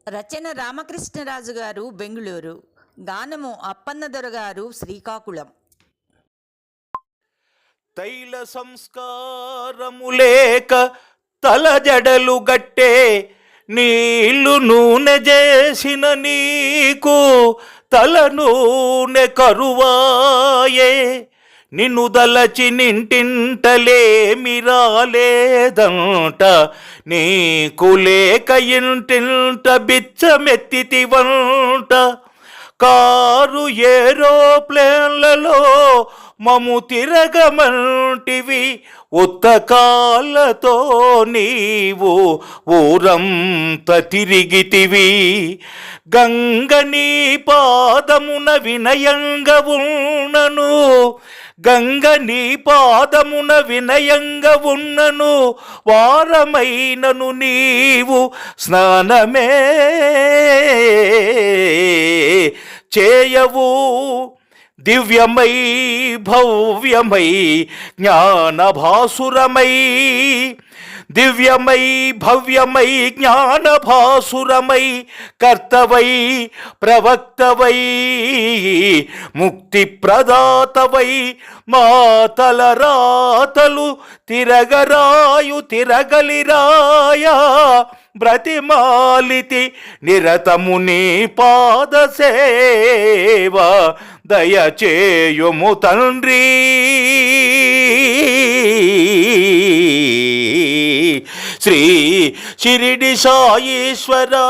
రచన రామకృష్ణరాజు గారు బెంగుళూరు. గానము అప్పన్నదొర గారు శ్రీకాకుళం. తైల సంస్కారము లేక తలజడలు గట్టే నీళ్లు నూనె చేసిన నీకు తల నూనె కరువాయే. నిన్ను దలచి నింటింటలేమి రాలేదంట, నీకు లేక ఇంటింట బిచ్చమెత్తితివంట. కారు ఏరోప్లేన్లలో మము తిరగమంటివి, ఉత్తకాలతో నీవు ఊరంత తిరిగితివి. గంగ నీ పాదమున వినయంగా ఉన్నను, గంగ నీ పాదమున వినయంగా ఉన్నను, వారమైనను నీవు స్నానమే చేయవు. దివ్యమై భవ్యమై జ్ఞానభాసురమై, దివ్యమై భవ్యమై జ్ఞానభాసురమై, కర్తవై ప్రవక్తవై ముక్తి ప్రదాతవై, మా తలరాతలు తిరగరాయు తిరగలిరాయా. బ్రతిమాలితి నిరతము నీ పాద సేవ, దయచేయుము తండ్రి. శ్రీ షిరిడి సాయీశ్వరా.